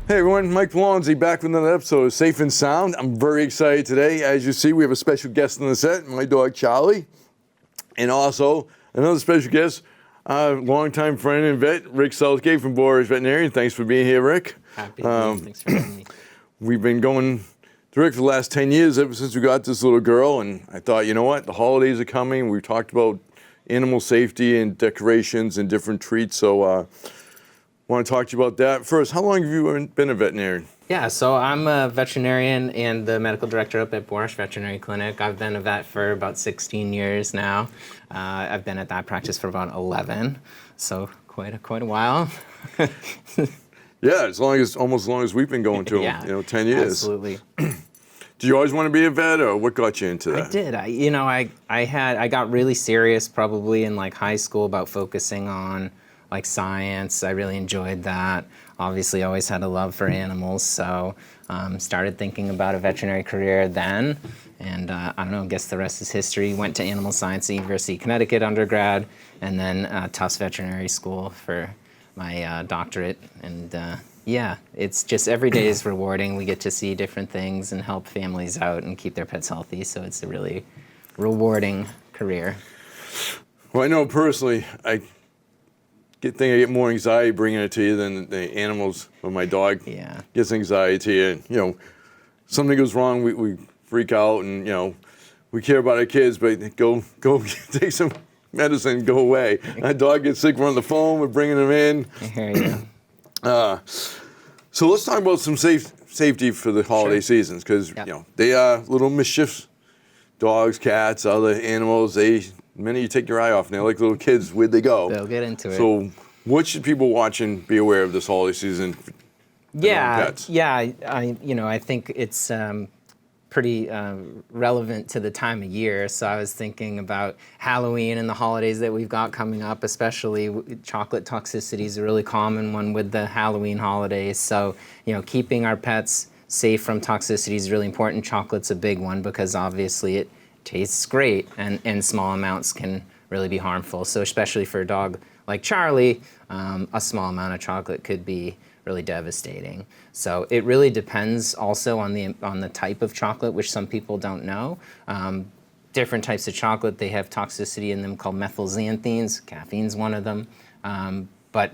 Hey everyone, Mike Pelonzi back with another episode of Safe and Sound. I'm very excited today. As you see, we have a special guest on the set, my dog Charlie. And also, another special guest, longtime friend and vet, Rick Southgate from Boris Veterinarian. Thanks for being here, Rick. Happy to be. Thanks for having me. We've been going to Rick for the last 10 years, ever since we got this little girl. And I thought, you know what, the holidays are coming. We talked about animal safety and decorations and different treats. So, want to talk to you about that. First, how long have you been a veterinarian? Yeah, so I'm a veterinarian and the medical director up at Boris Veterinary Clinic. I've been a vet for about 16 years now. I've been at that practice for about 11, so quite a while. Yeah, almost as long as we've been going to Yeah, 10 years. Absolutely. Do you always want to be a vet, or what got you into that? I did. I got really serious probably in like high school about focusing on like science. I really enjoyed that. Obviously, always had a love for animals, so started thinking about a veterinary career then. And I don't know, I guess the rest is history. Went to animal science at University of Connecticut undergrad, and then Tufts Veterinary School for my doctorate. And yeah, it's just every day is rewarding. We get to see different things and help families out and keep their pets healthy. So it's a really rewarding career. Well, I know personally, I get more anxiety bringing it to you than the animals. When my dog gets anxiety, and something goes wrong, we freak out, and we care about our kids, but go take some medicine, go away. My dog gets sick, we're on the phone, we're bringing them in. I hear you. So let's talk about some safety for the holiday seasons, because they are little mischiefs. Dogs, cats, other animals, the minute you take your eye off, and they're like little kids, where'd they go? They'll get into it. So what should people watching be aware of this holiday season for pets? I think it's pretty relevant to the time of year. So I was thinking about Halloween and the holidays that we've got coming up, especially chocolate toxicity is a really common one with the Halloween holidays. So, keeping our pets safe from toxicity is really important. Chocolate's a big one because obviously it tastes great, and small amounts can really be harmful. So especially for a dog like Charlie, a small amount of chocolate could be really devastating. So it really depends also on the type of chocolate, which some people don't know. Different types of chocolate, they have toxicity in them called methylxanthines. Caffeine's one of them. But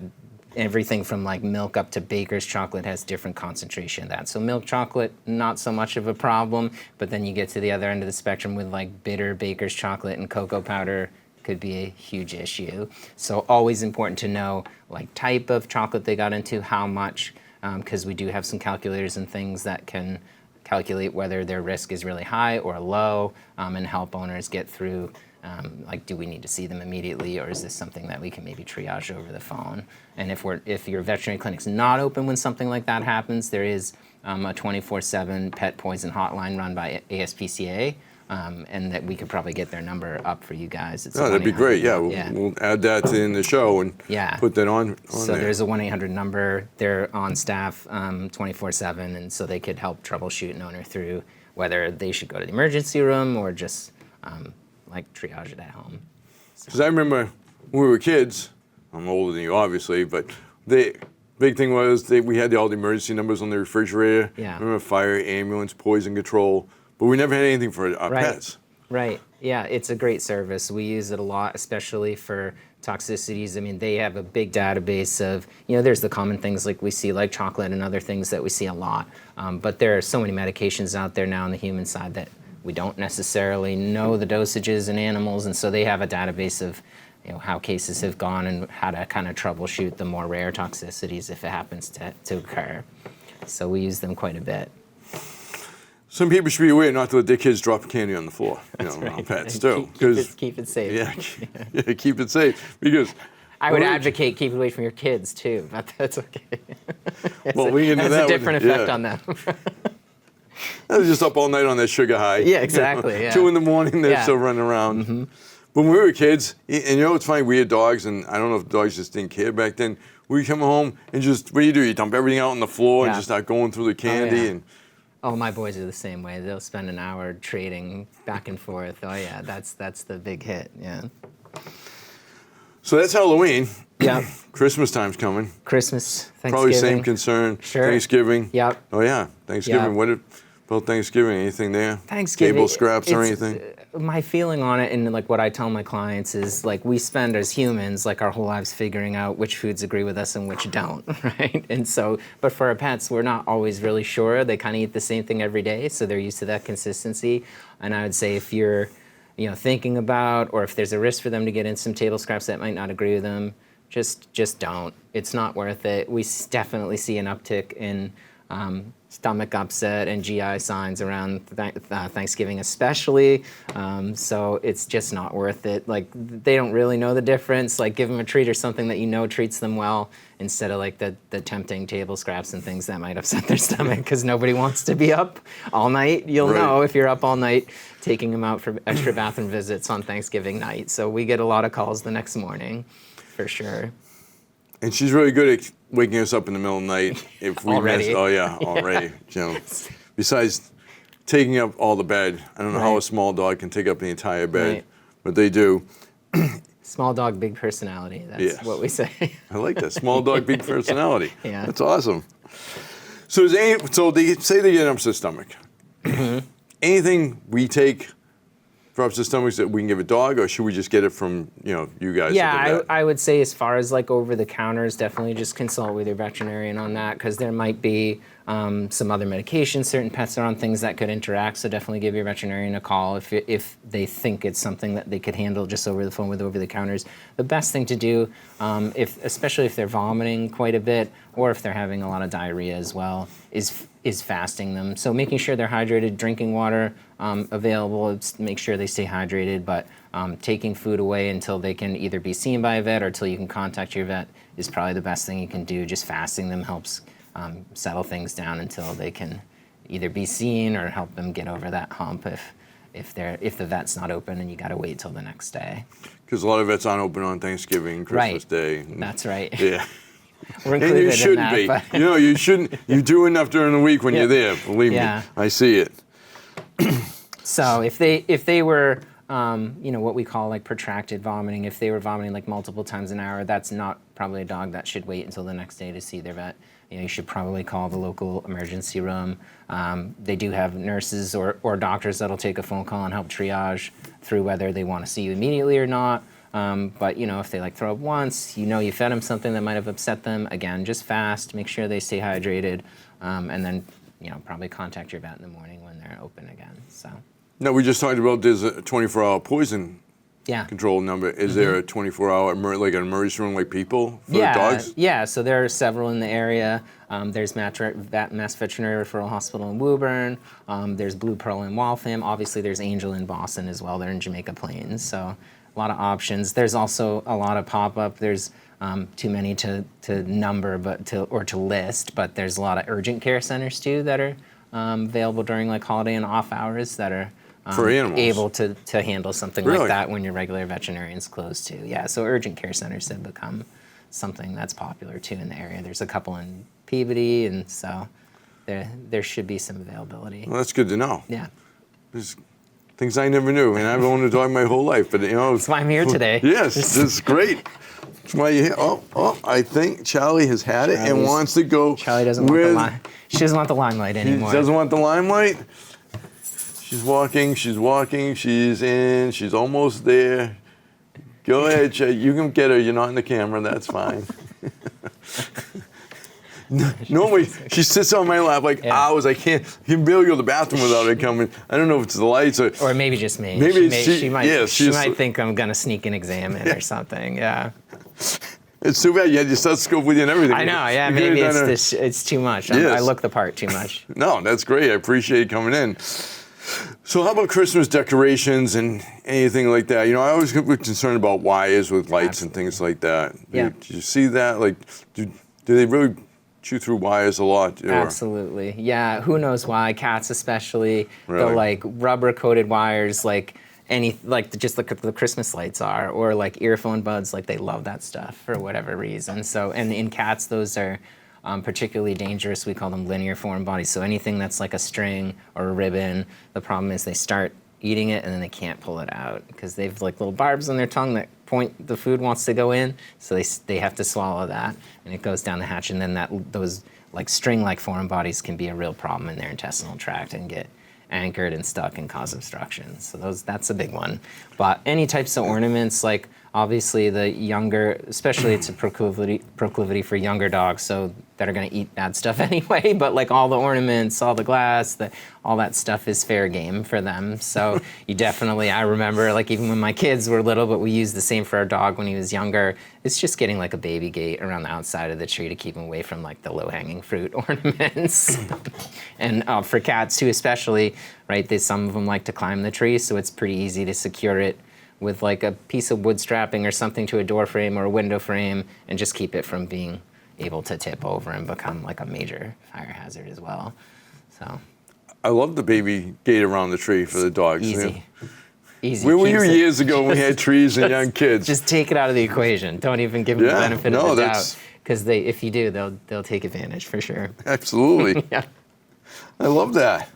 everything from like milk up to baker's chocolate has different concentration of that. So milk chocolate, not so much of a problem, but then you get to the other end of the spectrum with like bitter baker's chocolate and cocoa powder could be a huge issue. So always important to know like type of chocolate they got into, how much, because we do have some calculators and things that can calculate whether their risk is really high or low, and help owners get through like, do we need to see them immediately, or is this something that we can maybe triage over the phone? And if your veterinary clinic's not open when something like that happens, there is a 24/7 pet poison hotline run by ASPCA, and that we could probably get their number up for you guys. It's that'd be great. Yeah, we'll add that in the show and put that on so there. There's a 1-800 number. They're on staff 24/7, and so they could help troubleshoot an owner through whether they should go to the emergency room or just like triage it at home. Because I remember when we were kids, I'm older than you obviously, but the big thing was we had all the emergency numbers on the refrigerator. Yeah. Remember fire, ambulance, poison control, but we never had anything for our pets. Right. Yeah, it's a great service. We use it a lot, especially for toxicities. I mean, they have a big database of, there's the common things like we see, like chocolate and other things that we see a lot. But there are so many medications out there now on the human side that we don't necessarily know the dosages in animals, and so they have a database of how cases have gone and how to kind of troubleshoot the more rare toxicities if it happens to occur. So we use them quite a bit. Some people should be aware not to let their kids drop candy on the floor, on pets too. Keep it safe. Yeah, keep it safe. Because I would advocate keep it away from your kids too, but that's okay. Well, we can do that. It has a different effect on them. They're just up all night on that sugar high. Yeah, exactly. 2 a.m, they're still running around. Mm-hmm. But when we were kids, and it's funny, we had dogs, and I don't know if dogs just didn't care back then. We come home and just, what do? You dump everything out on the floor and just start going through the candy. Oh, my boys are the same way. They'll spend an hour trading back and forth. Oh yeah, that's the big hit. Yeah. So that's Halloween. Yeah. Christmas time's coming. Christmas, Thanksgiving. Probably same concern. Sure. Thanksgiving. Yep. Oh yeah, Thanksgiving. Yep. What about Thanksgiving? Anything there? Thanksgiving. Table scraps or anything? My feeling on it, and like what I tell my clients is like we spend as humans like our whole lives figuring out which foods agree with us and which don't, right? And so, but for our pets, we're not always really sure. They kind of eat the same thing every day, so they're used to that consistency. And I would say if you're, thinking about, or if there's a risk for them to get in some table scraps that might not agree with them, just don't. It's not worth it. We definitely see an uptick in stomach upset and GI signs around Thanksgiving especially. So it's just not worth it. Like they don't really know the difference. Like give them a treat or something that treats them well instead of like the tempting table scraps and things that might upset their stomach because nobody wants to be up all night. You'll know if you're up all night taking them out for extra bathroom visits on Thanksgiving night. So we get a lot of calls the next morning for sure. And she's really good at waking us up in the middle of the night if we Already. miss. Oh yeah, already. Besides taking up all the bed, I don't know how a small dog can take up the entire bed, but they do. Small dog, big personality. That's what we say. I like that. Small dog, big personality. Yeah. That's awesome. So they say they get upset stomach. Anything we take for upset stomachs that we can give a dog, or should we just get it from you guys? Yeah, I would say as far as like over the counters, definitely just consult with your veterinarian on that because there might be some other medications. Certain pets are on things that could interact, so definitely give your veterinarian a call if they think it's something that they could handle just over the phone with over the counters. The best thing to do, especially if they're vomiting quite a bit or if they're having a lot of diarrhea as well, is fasting them. So making sure they're hydrated, drinking water available, make sure they stay hydrated, but taking food away until they can either be seen by a vet or until you can contact your vet is probably the best thing you can do. Just fasting them helps settle things down until they can either be seen or help them get over that hump if the vet's not open and you got to wait till the next day. Because a lot of vets aren't open on Thanksgiving, Christmas Day. That's right. Yeah. We're And included you shouldn't in that, be. You shouldn't. You do enough during the week when you're there. Believe me, I see it. So if they were, what we call like protracted vomiting, if they were vomiting like multiple times an hour, that's not probably a dog that should wait until the next day to see their vet. You should probably call the local emergency room. They do have nurses or doctors that'll take a phone call and help triage through whether they want to see you immediately or not. But if they throw up once, you fed them something that might have upset them. Again, just fast, make sure they stay hydrated, and then probably contact your vet in the morning when they're open again. So. No, we just talked about there's a 24-hour poison control number. Is there a 24-hour like an emergency room like people for dogs? Yeah. So there are several in the area. There's Mass Veterinary Referral Hospital in Woburn. There's Blue Pearl in Waltham. Obviously, there's Angel in Boston as well. They're in Jamaica Plains. So a lot of options. There's also a lot of pop-up. There's too many to number, or to list. But there's a lot of urgent care centers too that are available during holiday and off hours that are for animals. Able to handle something like that when your regular veterinarian's closed too. Yeah, so urgent care centers have become something that's popular too in the area. There's a couple in Peabody, and so there should be some availability. Well, that's good to know. Yeah. There's things I never knew, and I've owned a dog my whole life, but That's why I'm here today. Yes, this is great. That's why you're here. Oh, I think Charlie has had it and wants to go. Charlie doesn't want the limelight. She doesn't want the limelight anymore. She doesn't want the limelight? She's walking, she's in, she's almost there. Go ahead, Charlie. You can get her. You're not in the camera. That's fine. Normally, she sits on my lap hours. I can barely go to the bathroom without her coming. I don't know if it's the lights or maybe just me. Maybe she might think I'm gonna sneak an exam in or something. Yeah. It's too bad you had your stethoscope with you and everything. I know. Yeah. Maybe it's too much. I look the part too much. No, that's great. I appreciate you coming in. So how about Christmas decorations and anything like that? I always get concerned about wires with lights and things like that. Yeah. Do you see that? Do they really chew through wires a lot? Absolutely. Yeah. Who knows why? Cats especially. Really? The rubber coated wires, just like the Christmas lights are, or earphone buds. They love that stuff for whatever reason. So, and in cats, those are particularly dangerous. We call them linear foreign bodies. So anything that's like a string or a ribbon, the problem is they start eating it and then they can't pull it out because they've little barbs on their tongue that point the food wants to go in, so they have to swallow that, and it goes down the hatch, and then those like string-like foreign bodies can be a real problem in their intestinal tract and get anchored and stuck and cause obstruction. So that's a big one. But any types of ornaments, like obviously the younger, especially it's a proclivity for younger dogs, so that are going to eat bad stuff anyway, but like all the ornaments, all the glass, all that stuff is fair game for them. So you definitely, I remember like even when my kids were little, but we used the same for our dog when he was younger, it's just getting like a baby gate around the outside of the tree to keep him away from like the low-hanging fruit ornaments. And for cats too especially, right, some of them like to climb the tree, so it's pretty easy to secure it with like a piece of wood strapping or something to a door frame or a window frame and just keep it from being able to tip over and become like a major fire hazard as well. So I love the baby gate around the tree for the dogs. Easy. Easy. Where were you years ago when we had trees and young kids? Just take it out of the equation. Don't even give them the benefit of the doubt. Because if you do, they'll take advantage for sure. Absolutely. Yeah. I love that.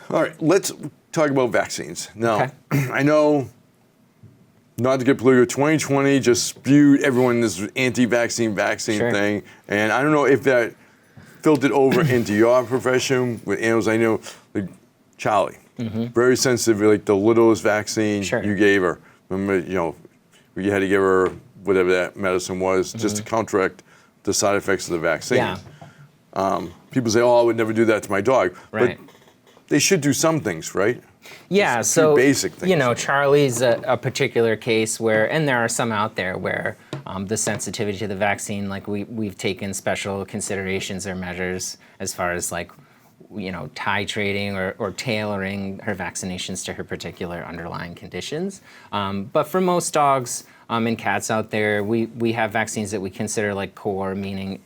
All right, let's talk about vaccines. Now, I know, not to get political, 2020 just spewed everyone this anti-vaccine Sure. thing, and I don't know if that filtered over into your profession with animals. I know, like Charlie, very sensitive, like the littlest vaccine you gave her. Remember, you had to give her whatever that medicine was just to counteract the side effects of the vaccine. Yeah. People say, "Oh, I would never do that to my dog," Right. but they should do some things, right? Yeah, Just so basic things. Charlie's a particular case where, and there are some out there where the sensitivity to the vaccine, like we've taken special considerations or measures as far as like, titrating or tailoring her vaccinations to her particular underlying conditions. But for most dogs and cats out there, we have vaccines that we consider like core, meaning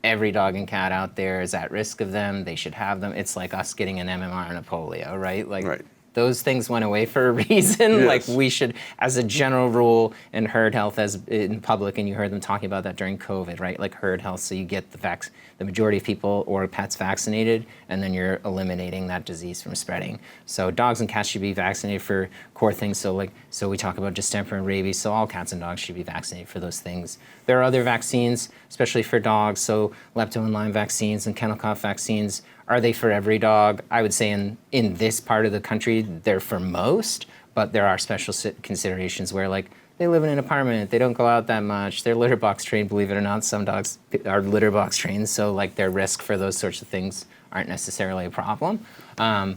every dog and cat out there is at risk of them. They should have them. It's like us getting an MMR and a polio, right? Like those things went away for a reason. Yes. Like we should, as a general rule in herd health, as in public, and you heard them talking about that during COVID, right? Like herd health, so you get the majority of people or pets vaccinated, and then you're eliminating that disease from spreading. So dogs and cats should be vaccinated for core things. So we talk about distemper and rabies. So all cats and dogs should be vaccinated for those things. There are other vaccines, especially for dogs. So lepto and Lyme vaccines and kennel cough vaccines. Are they for every dog? I would say in this part of the country, they're for most, but there are special considerations where like they live in an apartment, they don't go out that much, they're litter box trained, believe it or not. Some dogs are litter box trained, so like their risk for those sorts of things aren't necessarily a problem.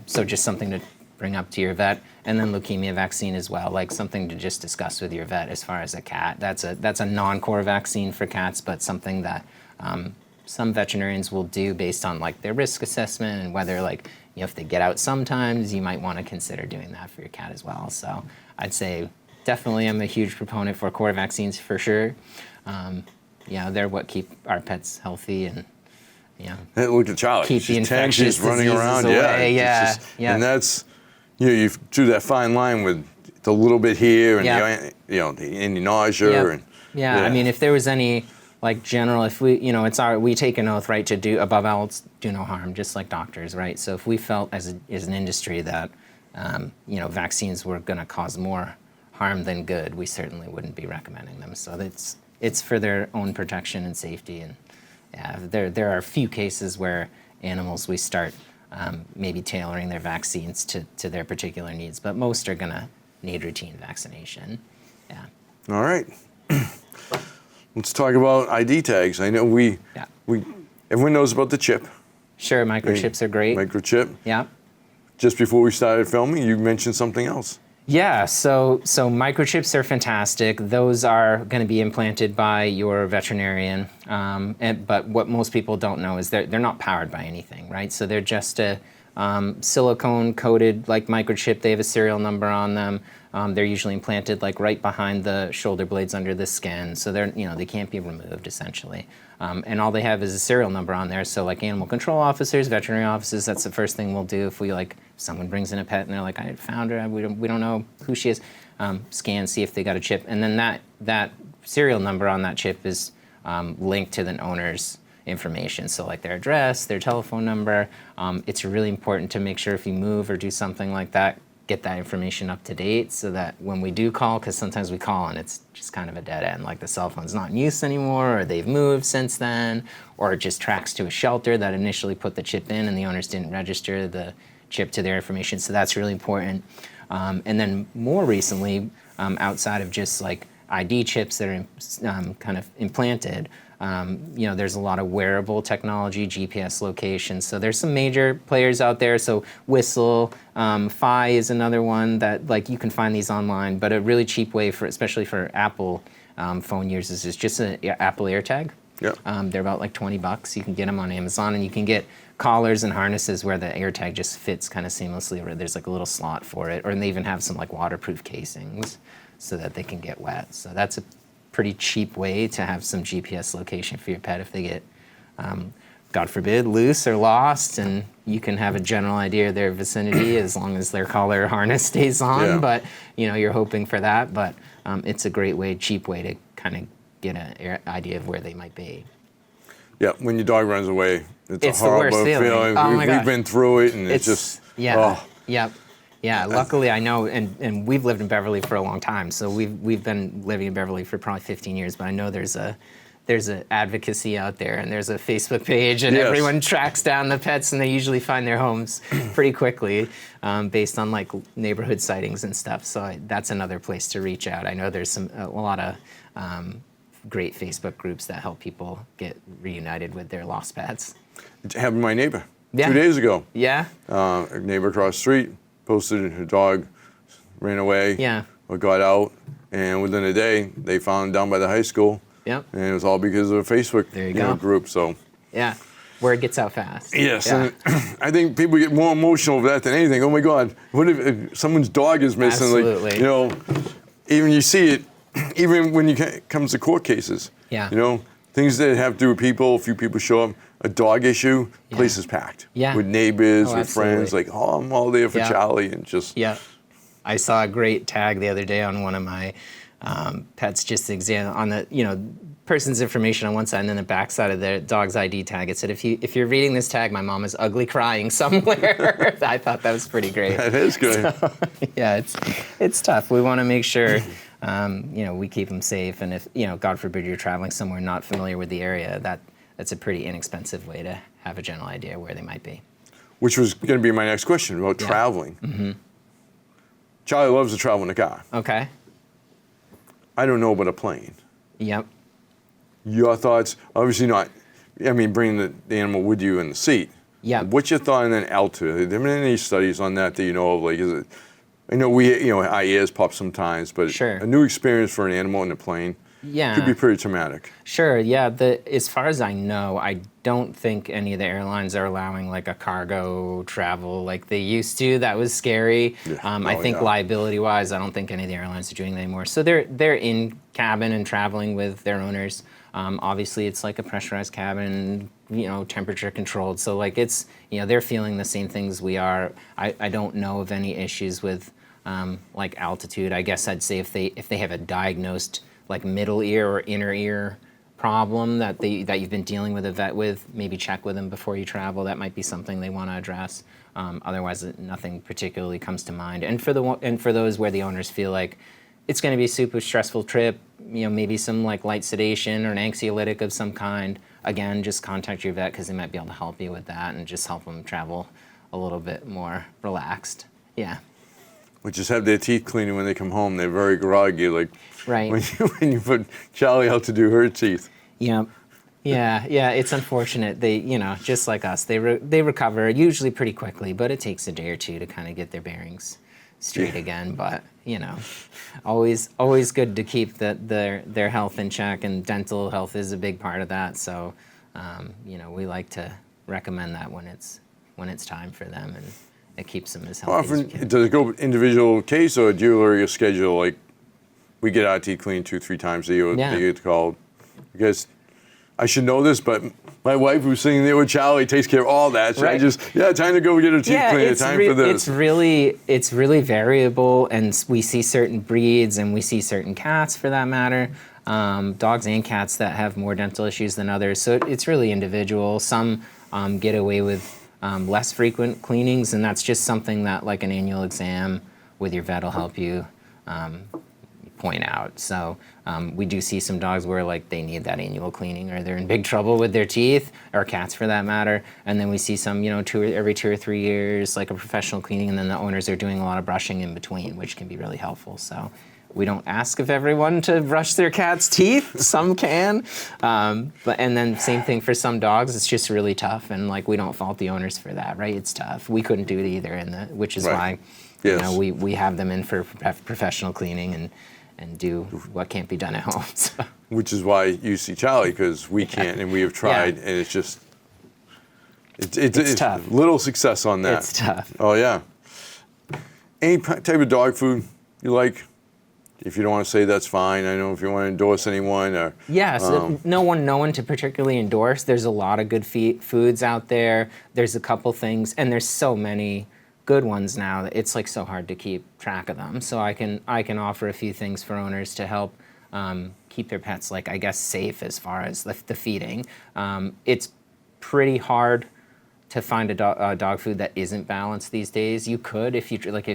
So just something to bring up to your vet. And then leukemia vaccine as well, like something to just discuss with your vet as far as a cat. That's a non-core vaccine for cats, but something that some veterinarians will do based on like their risk assessment and whether like, if they get out sometimes, you might want to consider doing that for your cat as well. So I'd say definitely I'm a huge proponent for core vaccines for sure. They're what keep our pets healthy and Hey, look at Charlie. keep the infectious she's running around. away. Yeah. And that's, you do that fine line with the little bit here and the nausea. And, I mean, if there was any like general, if we, we take an oath, right, to do above all else, do no harm, just like doctors, right? So if we felt as an industry that, vaccines were going to cause more harm than good, we certainly wouldn't be recommending them. So it's for their own protection and safety. And there are a few cases where animals we start maybe tailoring their vaccines to their particular needs, but most are going to need routine vaccination. Yeah. All right. Let's talk about ID tags. I know everyone knows about the chip. Sure, microchips are great. Microchip. Yeah. Just before we started filming, you mentioned something else. Yeah, so microchips are fantastic. Those are going to be implanted by your veterinarian. But what most people don't know is they're not powered by anything, right? So they're just a silicone-coated like microchip. They have a serial number on them. They're usually implanted like right behind the shoulder blades under the skin, so they can't be removed essentially. And all they have is a serial number on there. So like animal control officers, veterinary offices, that's the first thing we'll do if someone brings in a pet and they're like, I found her, we don't know who she is. Scan, see if they got a chip, and then that serial number on that chip is linked to the owner's information. So like their address, their telephone number. It's really important to make sure if you move or do something like that, get that information up to date so that when we do call, because sometimes we call and it's just kind of a dead end, like the cell phone's not in use anymore, or they've moved since then, or it just tracks to a shelter that initially put the chip in and the owners didn't register the chip to their information. So that's really important. And then more recently, outside of just like ID chips that are kind of implanted, there's a lot of wearable technology, GPS locations. So there's some major players out there. So Whistle, Fi is another one that like you can find these online, but a really cheap way for, especially for Apple phone users, is just an Apple AirTag. Yeah. They're about like $20. You can get them on Amazon, and you can get collars and harnesses where the AirTag just fits kind of seamlessly, or there's like a little slot for it, or they even have some like waterproof casings so that they can get wet. So that's a pretty cheap way to have some GPS location for your pet if they get, God forbid, loose or lost, and you can have a general idea of their vicinity as long as their collar or harness stays on. Yeah. But you're hoping for that. But it's a great way, cheap way to kind of get an idea of where they might be. Yeah, when your dog runs away, it's a the worst horrible feeling. Oh my gosh. We've been through it, and it's just Yeah, luckily I know, and we've lived in Beverly for a long time, so we've been living in Beverly for probably 15 years, but I know there's a advocacy out there, and there's a Facebook page, and Yes. everyone tracks down the pets, and they usually find their homes pretty quickly based on like neighborhood sightings and stuff, so that's another place to reach out. I know there's a lot of great Facebook groups that help people get reunited with their lost pets. It happened to my neighbor 2 Yeah. days ago. Yeah? A neighbor across the street posted her dog ran away Yeah. or got out, and within a day they found him down by the high school. Yep. And it was all because of a Facebook There you go. group. So Yeah. Word gets out fast. yes, Yeah. and I think people get more emotional over that than anything. Oh my God, what if someone's dog is missing? Absolutely. Like, even you see it, even when it comes to court cases. Yeah. Things that have to do with people. A few people show up. A dog issue, place is packed. Yeah. With neighbors, Oh, with friends. absolutely. Like, I'm all there for Yeah. Charlie, and just Yeah. I saw a great tag the other day on one of my pets, just to examine on the person's information on one side, and then the back side of the dog's ID tag. It said, if you're reading this tag, my mom is ugly crying somewhere. I thought that was pretty great. that is good. So, yeah, it's tough. We want to make sure we keep them safe, and if God forbid you're traveling somewhere not familiar with the area, that's a pretty inexpensive way to have a general idea where they might be. Which was going to be my next question about traveling. Mm-hmm. Charlie loves to travel in a car. Okay. I don't know about a plane. Yep. Your thoughts? Obviously not. I mean, bringing the animal with you in the seat. Yeah. What's your thought on that altitude? Have there been any studies on that you know of? Like, is it? I know our ears pop sometimes, but Sure. a new experience for an animal in a plane could be pretty traumatic. Sure, yeah. As far as I know, I don't think any of the airlines are allowing like a cargo travel like they used to. That was scary. Yeah. I think liability-wise, I don't think any of the airlines are doing that anymore. So they're in cabin and traveling with their owners. Obviously, it's like a pressurized cabin, temperature controlled. So like it's, they're feeling the same things we are. I don't know of any issues with like altitude. I guess I'd say if they have a diagnosed like middle ear or inner ear problem that you've been dealing with a vet with, maybe check with them before you travel. That might be something they want to address. Otherwise, nothing particularly comes to mind. And for those where the owners feel like it's going to be a super stressful trip, maybe some like light sedation or an anxiolytic of some kind, again, just contact your vet because they might be able to help you with that and just help them travel a little bit more relaxed. Yeah. Or just have their teeth cleaned when they come home. They're very groggy. Like right. when you put Charlie out to do her teeth. Yeah. Yeah, it's unfortunate. They, just like us, they recover usually pretty quickly, but it takes a day or two to kind of get their bearings straight again. But always good to keep their health in check, and dental health is a big part of that. So, we like to recommend that when it's time for them, and it keeps them as healthy as we can. Does it go individual case, or do you already schedule, like, we get our teeth cleaned 2-3 times a year, they get called? Because I should know this, but my wife who's sitting there with Charlie takes care of all that. So right. time to go get her teeth cleaned, time for this. It's really variable, and we see certain breeds, and we see certain cats for that matter, dogs and cats that have more dental issues than others. So it's really individual. Some get away with less frequent cleanings, and that's just something that like an annual exam with your vet will help you point out. So we do see some dogs where like they need that annual cleaning or they're in big trouble with their teeth, or cats for that matter. And then we see some, every 2 or 3 years, like a professional cleaning, and then the owners are doing a lot of brushing in between, which can be really helpful. So we don't ask of everyone to brush their cat's teeth. Some can, and then same thing for some dogs. It's just really tough, and like we don't fault the owners for that, right? It's tough. We couldn't do it either, which is why we have them in for professional cleaning and do what can't be done at home. So. Which is why you see Charlie, because we can't, and we have tried, and it's just it's tough. Little success on that. It's tough. Oh yeah. Any type of dog food you like? If you don't want to say, that's fine. I know if you want to endorse anyone or... No one to particularly endorse. There's a lot of good foods out there. There's a couple things, and there's so many good ones now that it's like so hard to keep track of them. So I can offer a few things for owners to help keep their pets, like, I guess, safe as far as the feeding. It's pretty hard to find a dog food that isn't balanced these days. You could, if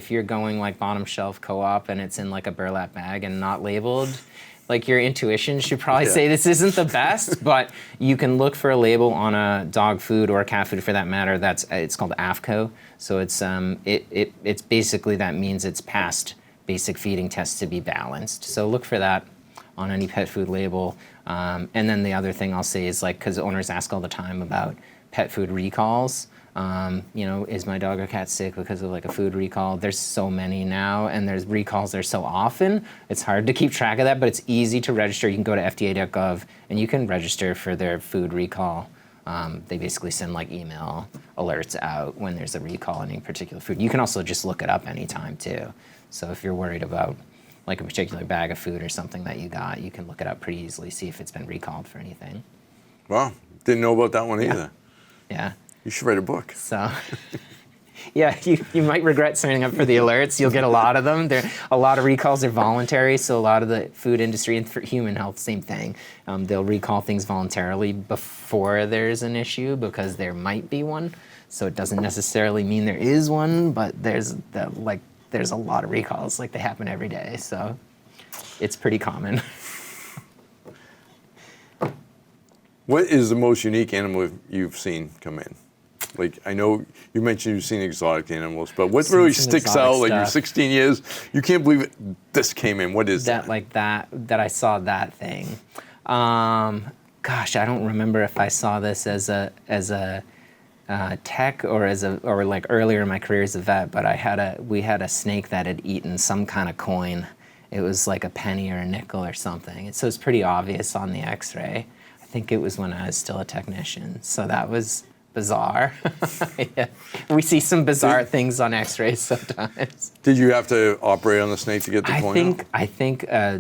you're going like bottom shelf co-op and it's in like a burlap bag and not labeled, like your intuition should probably say this isn't the best, but you can look for a label on a dog food or a cat food for that matter. It's called AFCO. So it's basically, that means it's passed basic feeding tests to be balanced. So look for that on any pet food label. And then the other thing I'll say is, like, because owners ask all the time about pet food recalls. Is my dog or cat sick because of like a food recall? There's so many now, and there's recalls there so often. It's hard to keep track of that, but it's easy to register. You can go to fda.gov and you can register for their food recall. They basically send like email alerts out when there's a recall on any particular food. You can also just look it up anytime too. So if you're worried about like a particular bag of food or something that you got, you can look it up pretty easily, see if it's been recalled for anything. Wow, didn't know about that one either. Yeah. You should write a book. So, you might regret signing up for the alerts. You'll get a lot of them. A lot of recalls are voluntary, so a lot of the food industry and for human health, same thing. They'll recall things voluntarily before there's an issue because there might be one. So it doesn't necessarily mean there is one, but there's a lot of recalls. Like, they happen every day, so it's pretty common. What is the most unique animal you've seen come in? Like, I know you mentioned you've seen exotic animals, but what really sticks out? Like, you're 16 years, you can't believe this came in. What is that? Like that I saw that thing. Gosh, I don't remember if I saw this as a tech or like earlier in my career as a vet, but we had a snake that had eaten some kind of coin. It was like a penny or a nickel or something. So it's pretty obvious on the X-ray. I think it was when I was still a technician. So that was bizarre. Yeah. We see some bizarre things on X-rays sometimes. Did you have to operate on the snake to get the coin out? I think a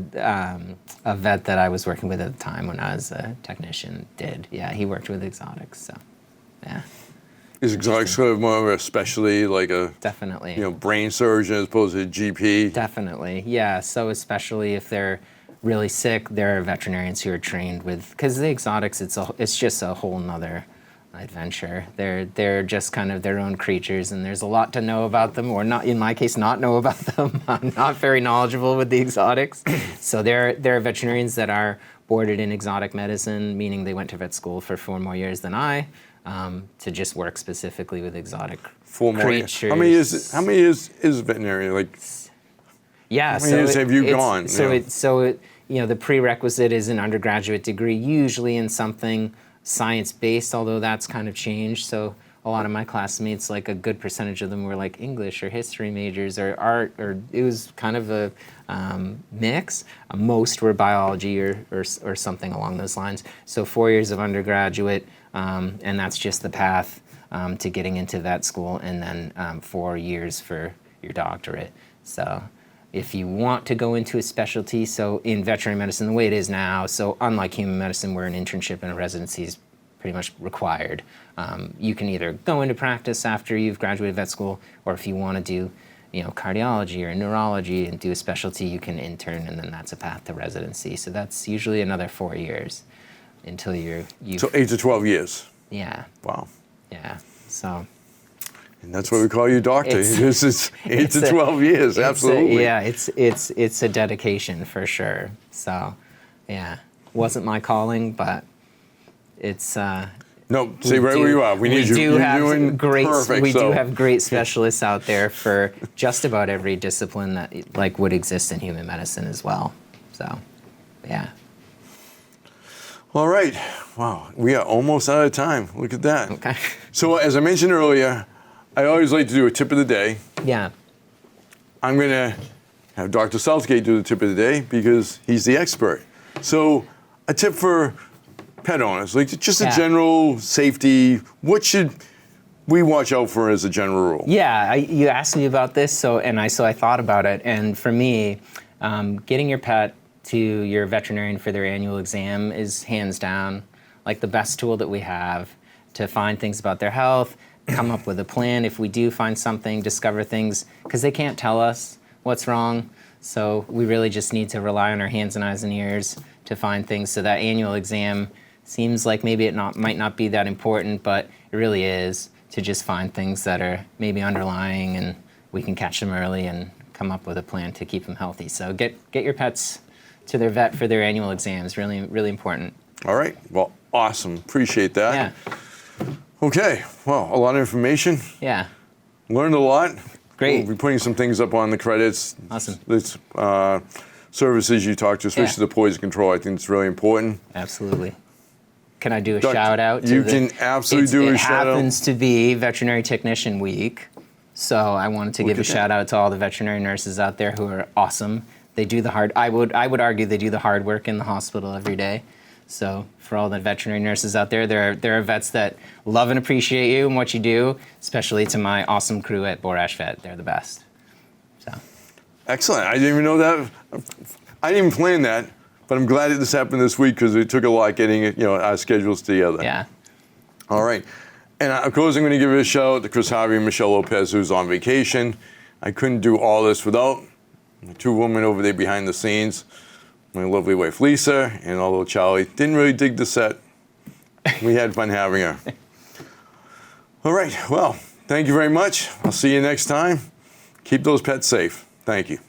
vet that I was working with at the time when I was a technician did. Yeah, he worked with exotics. So, yeah. Is exotics sort of more of a specialty, like a definitely brain surgeon as opposed to a GP? Definitely, yeah. So especially if they're really sick, there are veterinarians who are trained with, because the exotics, it's just a whole nother adventure. They're just kind of their own creatures, and there's a lot to know about them, or not, in my case, not know about them. I'm not very knowledgeable with the exotics. So there are veterinarians that are boarded in exotic medicine, meaning they went to vet school for 4 more years than I, to just work specifically with exotic 4 more creatures. Years. How many years is veterinary? Like, yeah. How many years have you gone? The prerequisite is an undergraduate degree, usually in something science-based, although that's kind of changed. So a lot of my classmates, like a good percentage of them were like English or history majors or art, or it was kind of a mix. Most were biology or something along those lines. So 4 years of undergraduate, and that's just the path to getting into vet school, and then 4 years for your doctorate. So if you want to go into a specialty, so in veterinary medicine, the way it is now, so unlike human medicine where an internship and a residency is pretty much required, you can either go into practice after you've graduated vet school, or if you want to do cardiology or neurology and do a specialty, you can intern, and then that's a path to residency. So that's usually another 4 years until you've... So 8 to 12 years? Yeah. Wow. Yeah, so... And that's why we call you doctor. This is 8 to 12 years, absolutely. It's a dedication for sure. So, yeah, wasn't my calling, but it's. No, stay right where you are. We need you. You're doing perfect. We do have great specialists out there for just about every discipline that like would exist in human medicine as well. So, yeah. All right. Wow, we are almost out of time. Look at that. Okay. So as I mentioned earlier, I always like to do a tip of the day. Yeah. I'm going to have Dr. Southgate do the tip of the day because he's the expert. So a tip for pet owners, like just a general safety, what should we watch out for as a general rule? Yeah, you asked me about this, so I thought about it. And for me, getting your pet to your veterinarian for their annual exam is hands down like the best tool that we have to find things about their health, come up with a plan if we do find something, discover things, because they can't tell us what's wrong. So we really just need to rely on our hands and eyes and ears to find things. So that annual exam seems like maybe it might not be that important, but it really is, to just find things that are maybe underlying and we can catch them early and come up with a plan to keep them healthy. So get your pets to their vet for their annual exams. Really, really important. All right. Well, awesome. Appreciate that. Yeah. Okay. Well, a lot of information. Yeah. Learned a lot. Great. We'll be putting some things up on the credits. Awesome. This services you talked to, especially the poison control, I think it's really important. Absolutely. Can I do a shout out? You can absolutely do a shout out. It happens to be Veterinary Technician Week, so I wanted to give a shout out to all the veterinary nurses out there who are awesome. They do the hard. I would argue they do the hard work in the hospital every day. So for all the veterinary nurses out there, there are vets that love and appreciate you and what you do, especially to my awesome crew at Borash Vet. They're the best. So. Excellent. I didn't even know that. I didn't even plan that, but I'm glad that this happened this week because it took a lot getting our schedules together. Yeah. All right. And of course, I'm going to give a shout out to Chris Harvey and Michelle Lopez, who's on vacation. I couldn't do all this without the two women over there behind the scenes. My lovely wife, Lisa, and although Charlie didn't really dig the set, we had fun having her. All right. Well, thank you very much. I'll see you next time. Keep those pets safe. Thank you.